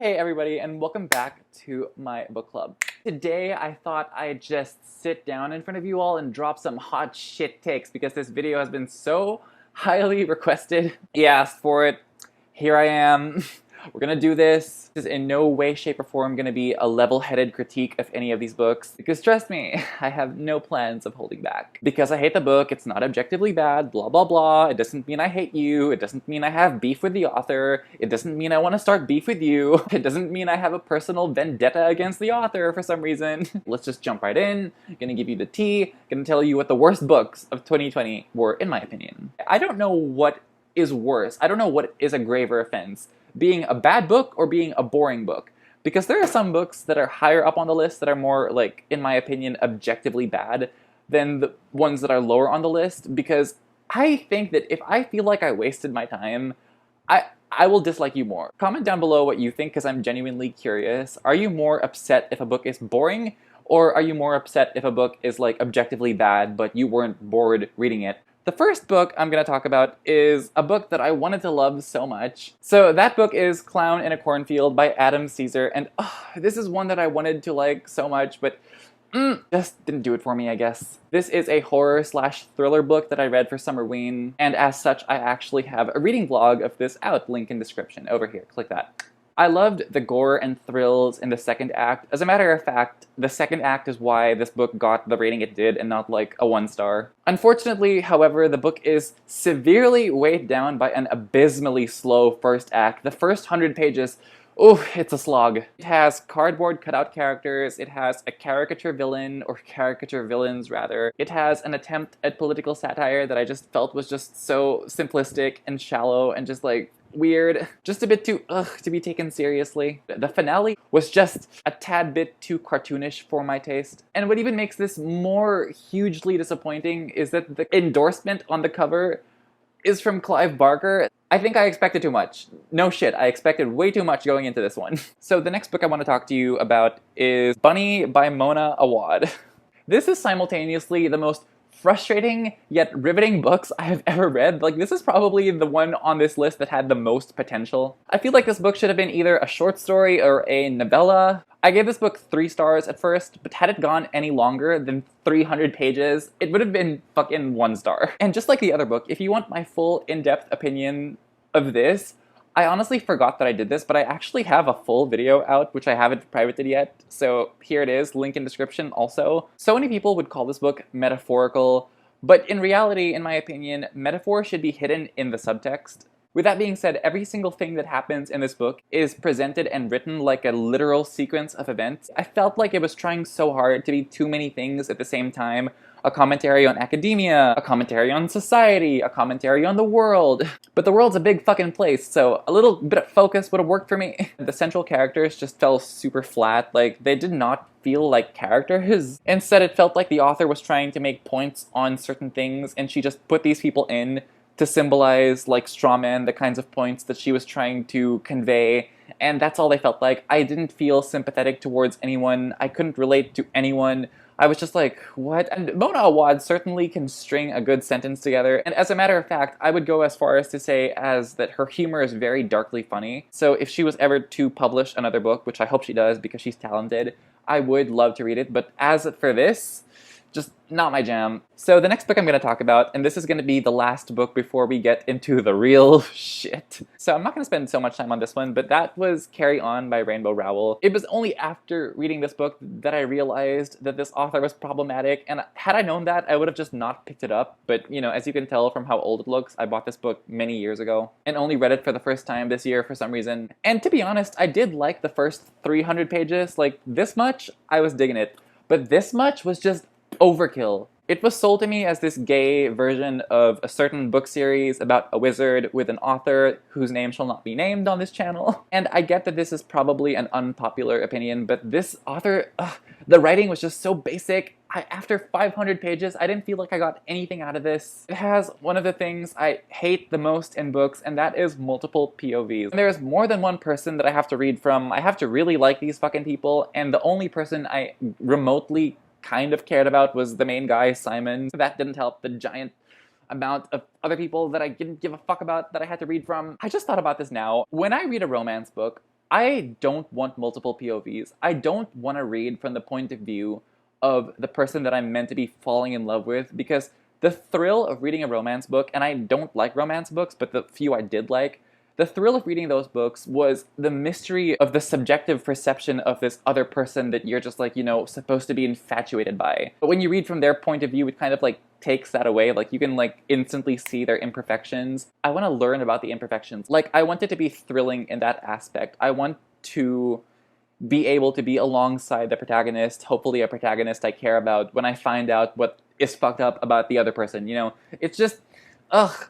Hey everybody, and welcome back to my book club. Today I thought I'd just sit down in front of you all and drop some hot shit takes because this video has been so highly requested. You asked for it. Here I am. We're gonna do this. This is in no way, shape, or form gonna be a level-headed critique of any of these books. Because trust me, I have no plans of holding back. Because I hate the book, it's not objectively bad, blah blah blah. It doesn't mean I hate you. It doesn't mean I have beef with the author. It doesn't mean I want to start beef with you. It doesn't mean I have a personal vendetta against the author for some reason. Let's just jump right in. I'm gonna give you the tea. Gonna tell you what the worst books of 2020 were, in my opinion. I don't know what is worse. I don't know what is a graver offense. Being a bad book or being a boring book. Because there are some books that are higher up on the list that are more, like, in my opinion, objectively bad than the ones that are lower on the list, because I think that if I feel like I wasted my time, I will dislike you more. Comment down below what you think, because I'm genuinely curious. Are you more upset if a book is boring, or are you more upset if a book is, like, objectively bad, but you weren't bored reading it? The first book I'm going to talk about is a book that I wanted to love so much. So that book is Clown in a Cornfield by Adam Caesar, and this is one that I wanted to like so much, but just didn't do it for me, I guess. This is a horror/thriller book that I read for Summerween, and as such I actually have a reading vlog of this out, link in description, over here, click that. I loved the gore and thrills in the second act. As a matter of fact, the second act is why this book got the rating it did and not like a 1-star. Unfortunately, however, the book is severely weighed down by an abysmally slow first act. The first 100 pages, ooh, it's a slog. It has cardboard cutout characters, it has a caricature villain, or caricature villains rather. It has an attempt at political satire that I just felt was just so simplistic and shallow and just like weird, just a bit too to be taken seriously. The finale was just a tad bit too cartoonish for my taste. And what even makes this more hugely disappointing is that the endorsement on the cover is from Clive Barker. I think I expected too much. No shit, I expected way too much going into this one. So the next book I want to talk to you about is Bunny by Mona Awad. This is simultaneously the most frustrating yet riveting books I have ever read. Like, this is probably the one on this list that had the most potential. I feel like this book should have been either a short story or a novella. I gave this book 3 stars at first, but had it gone any longer than 300 pages, it would have been fucking 1 star. And just like the other book, if you want my full in-depth opinion of this, I honestly forgot that I did this, but I actually have a full video out, which I haven't privated yet, so here it is, link in description also. So many people would call this book metaphorical, but in reality, in my opinion, metaphor should be hidden in the subtext. With that being said, every single thing that happens in this book is presented and written like a literal sequence of events. I felt like it was trying so hard to be too many things at the same time. A commentary on academia, a commentary on society, a commentary on the world. But the world's a big fucking place, so a little bit of focus would have worked for me. The central characters just fell super flat, like they did not feel like characters. Instead, it felt like the author was trying to make points on certain things, and she just put these people in to symbolize, like, straw man, the kinds of points that she was trying to convey, and that's all they felt like. I didn't feel sympathetic towards anyone, I couldn't relate to anyone. I was just like, what? And Mona Awad certainly can string a good sentence together, and as a matter of fact, I would go as far as to say as that her humor is very darkly funny, so if she was ever to publish another book, which I hope she does because she's talented, I would love to read it, but as for this, just not my jam. So the next book I'm going to talk about, and this is going to be the last book before we get into the real shit. So I'm not going to spend so much time on this one, but that was Carry On by Rainbow Rowell. It was only after reading this book that I realized that this author was problematic, and had I known that, I would have just not picked it up. But, you know, as you can tell from how old it looks, I bought this book many years ago, and only read it for the first time this year for some reason. And to be honest, I did like the first 300 pages. Like, this much, I was digging it. But this much was just overkill. It was sold to me as this gay version of a certain book series about a wizard with an author whose name shall not be named on this channel. And I get that this is probably an unpopular opinion, but this author, the writing was just so basic. After 500 pages, I didn't feel like I got anything out of this. It has one of the things I hate the most in books, and that is multiple POVs. And there's more than one person that I have to read from. I have to really like these fucking people, and the only person I remotely kind of cared about was the main guy, Simon. That didn't help the giant amount of other people that I didn't give a fuck about that I had to read from. I just thought about this now. When I read a romance book, I don't want multiple POVs. I don't want to read from the point of view of the person that I'm meant to be falling in love with, because the thrill of reading a romance book, and I don't like romance books, but the few I did like, the thrill of reading those books was the mystery of the subjective perception of this other person that you're just like, you know, supposed to be infatuated by. But when you read from their point of view, it kind of like takes that away. Like you can like instantly see their imperfections. I want to learn about the imperfections. Like I want it to be thrilling in that aspect. I want to be able to be alongside the protagonist, hopefully a protagonist I care about, when I find out what is fucked up about the other person, you know? It's just, ugh.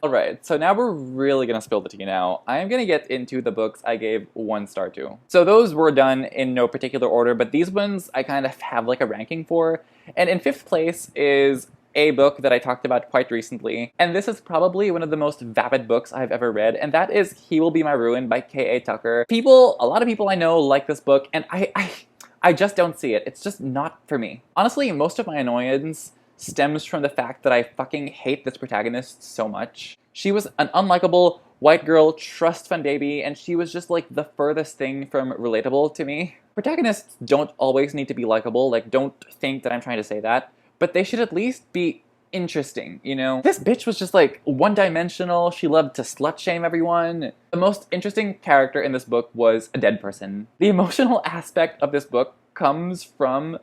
Alright, so now we're really gonna spill the tea now. I'm gonna get into the books I gave 1 star to. So those were done in no particular order, but these ones I kind of have like a ranking for. And in 5th place is a book that I talked about quite recently, and this is probably one of the most vapid books I've ever read, and that is He Will Be My Ruin by K.A. Tucker. A lot of people I know like this book, and I just don't see it. It's just not for me. Honestly, most of my annoyance stems from the fact that I fucking hate this protagonist so much. She was an unlikable white girl trust fund baby, and she was just like the furthest thing from relatable to me. Protagonists don't always need to be likable, like don't think that I'm trying to say that, but they should at least be interesting, you know? This bitch was just like one-dimensional, she loved to slut-shame everyone. The most interesting character in this book was a dead person. The emotional aspect of this book comes from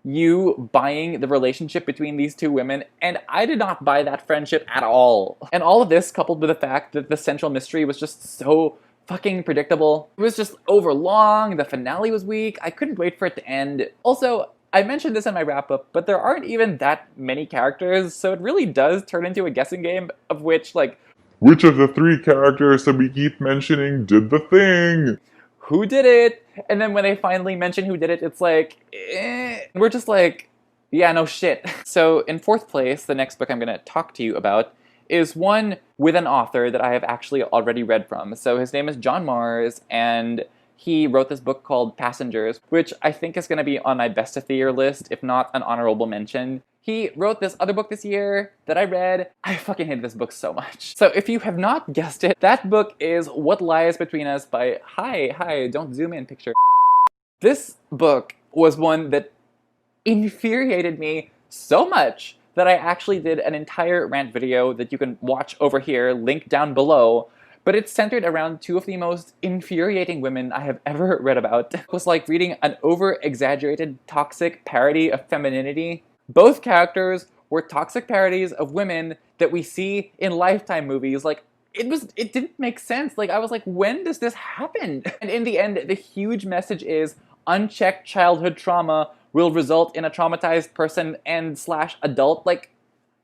you buying the relationship between these two women, and I did not buy that friendship at all. And all of this coupled with the fact that the central mystery was just so fucking predictable. It was just overlong, the finale was weak, I couldn't wait for it to end. Also, I mentioned this in my wrap-up, but there aren't even that many characters, so it really does turn into a guessing game of which of the 3 characters that we keep mentioning did the thing? Who did it? And then when they finally mention who did it, it's like, eh. We're just like, yeah, no shit. So in 4th place, the next book I'm gonna talk to you about is one with an author that I have actually already read from. So his name is John Mars, and he wrote this book called Passengers, which I think is going to be on my best of the year list, if not an honorable mention. He wrote this other book this year that I read. I fucking hate this book so much. So if you have not guessed it, that book is What Lies Between Us by, hi, don't zoom in picture. This book was one that infuriated me so much that I actually did an entire rant video that you can watch over here, link down below. But it's centered around 2 of the most infuriating women I have ever read about. It was like reading an over-exaggerated, toxic parody of femininity. Both characters were toxic parodies of women that we see in Lifetime movies. Like, it didn't make sense. Like, I was like, when does this happen? And in the end, the huge message is unchecked childhood trauma will result in a traumatized person and / adult. Like,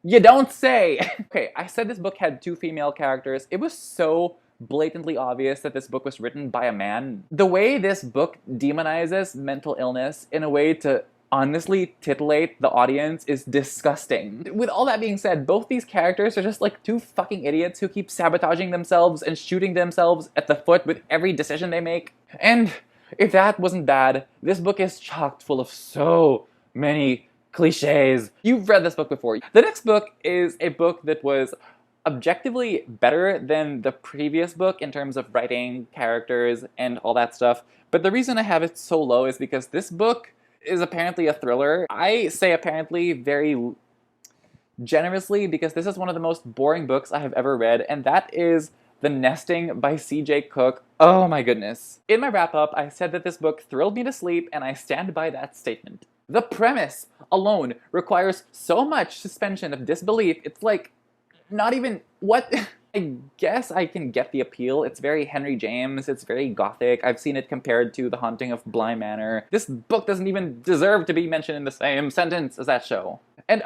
you don't say! Okay, I said this book had 2 female characters. It was so blatantly obvious that this book was written by a man. The way this book demonizes mental illness in a way to honestly titillate the audience is disgusting. With all that being said, both these characters are just like 2 fucking idiots who keep sabotaging themselves and shooting themselves at the foot with every decision they make. And if that wasn't bad, this book is chocked full of so many cliches. You've read this book before. The next book is a book that was objectively better than the previous book in terms of writing, characters, and all that stuff. But the reason I have it so low is because this book is apparently a thriller. I say apparently very generously because this is one of the most boring books I have ever read, and that is The Nesting by C.J. Cook. Oh my goodness. In my wrap-up, I said that this book thrilled me to sleep, and I stand by that statement. The premise alone requires so much suspension of disbelief. It's like, not even, what? I guess I can get the appeal. It's very Henry James, it's very gothic. I've seen it compared to The Haunting of Bly Manor. This book doesn't even deserve to be mentioned in the same sentence as that show. And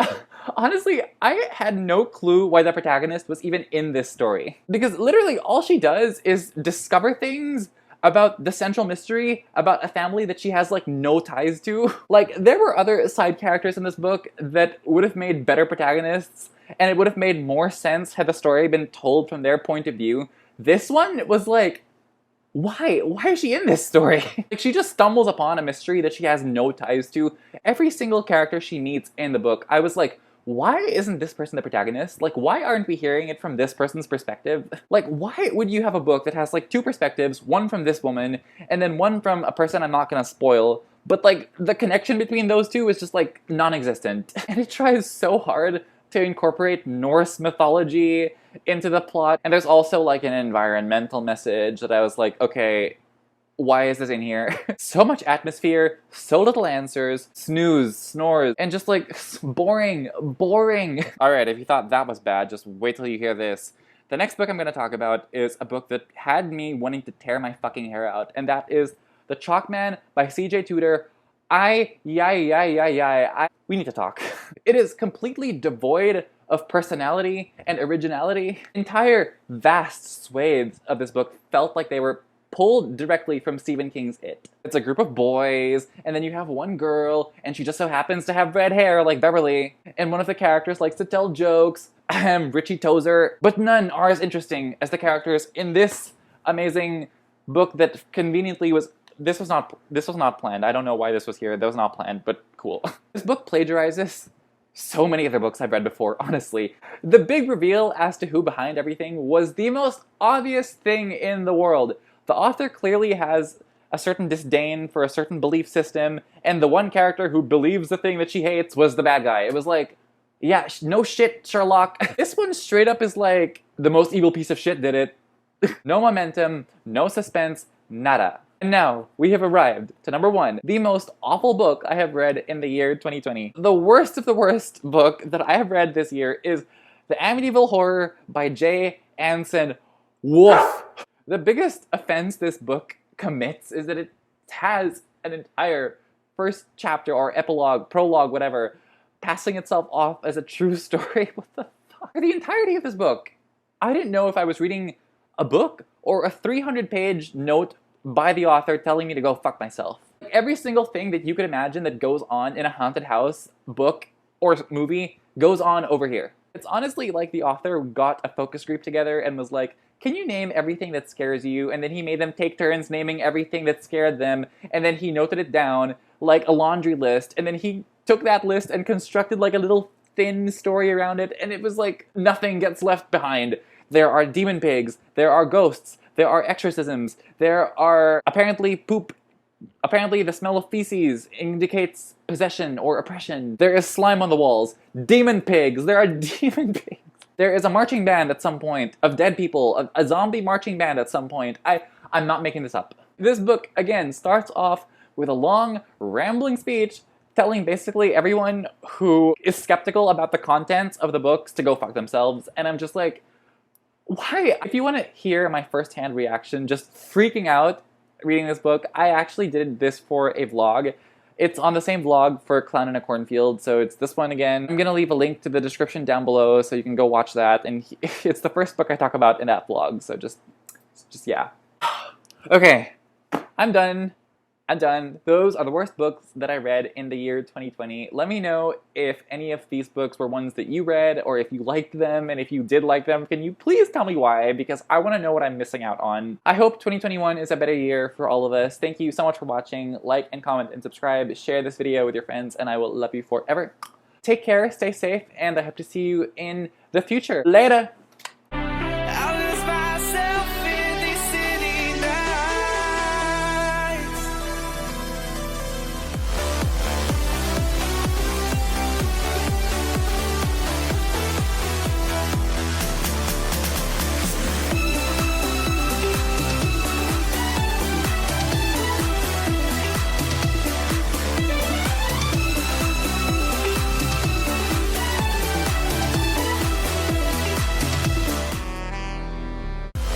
honestly, I had no clue why the protagonist was even in this story. Because literally all she does is discover things about the central mystery, about a family that she has, like, no ties to. Like, there were other side characters in this book that would have made better protagonists, and it would have made more sense had the story been told from their point of view. This one was like, why? Why is she in this story? Like, she just stumbles upon a mystery that she has no ties to. Every single character she meets in the book, I was like, why isn't this person the protagonist? Like, why aren't we hearing it from this person's perspective? Like, why would you have a book that has like two perspectives, one from this woman, and then one from a person I'm not gonna spoil, but like, the connection between those two is just like non-existent. And it tries so hard to incorporate Norse mythology into the plot. And there's also like an environmental message that I was like, okay, why is this in here? So much atmosphere, so little answers, snooze, snores, and just like boring. Alright, if you thought that was bad, just wait till you hear this. The next book I'm going to talk about is a book that had me wanting to tear my fucking hair out, and that is The Chalk Man by C.J. Tudor. We need to talk. It is completely devoid of personality and originality. Entire vast swathes of this book felt like they were pulled directly from Stephen King's It. It's a group of boys, and then you have one girl, and she just so happens to have red hair like Beverly, and one of the characters likes to tell jokes, Richie Tozer, but none are as interesting as the characters in this amazing book that conveniently was this was not planned. I don't know why this was here. That was not planned, but cool. This book plagiarizes so many other books I've read before, honestly. The big reveal as to who behind everything was the most obvious thing in the world. The author clearly has a certain disdain for a certain belief system, and the one character who believes the thing that she hates was the bad guy. It was like, yeah, no shit, Sherlock. This one straight up is like, the most evil piece of shit did it. No momentum, no suspense, nada. And now, we have arrived to number one, the most awful book I have read in the year 2020. The worst of the worst book that I have read this year is The Amityville Horror by J. Anson. Woof! The biggest offense this book commits is that it has an entire first chapter or epilogue, prologue, whatever, passing itself off as a true story. What the fuck? For the entirety of this book, I didn't know if I was reading a book or a 300-page note by the author telling me to go fuck myself. Every single thing that you could imagine that goes on in a haunted house book or movie goes on over here. It's honestly like the author got a focus group together and was like, can you name everything that scares you? And then he made them take turns naming everything that scared them, and then he noted it down like a laundry list, and then he took that list and constructed like a little thin story around it, and it was like nothing gets left behind. There are demon pigs, there are ghosts, there are exorcisms, there are apparently poop. Apparently the smell of feces indicates possession or oppression. There is slime on the walls. Demon pigs! There are demon pigs! There is a marching band at some point of dead people, a zombie marching band at some point. I'm not making this up. This book, again, starts off with a long, rambling speech telling basically everyone who is skeptical about the contents of the books to go fuck themselves, and I'm just like, why? If you want to hear my first-hand reaction, just freaking out reading this book, I actually did this for a vlog. It's on the same vlog for Clown in a Cornfield, so it's this one again. I'm gonna leave a link to the description down below so you can go watch that, and it's the first book I talk about in that vlog, so just yeah. Okay, I'm done. Those are the worst books that I read in the year 2020. Let me know if any of these books were ones that you read, or if you liked them, and if you did like them, can you please tell me why? Because I want to know what I'm missing out on. I hope 2021 is a better year for all of us. Thank you so much for watching. Like and comment and subscribe. Share this video with your friends, and I will love you forever. Take care, stay safe, and I hope to see you in the future. Later!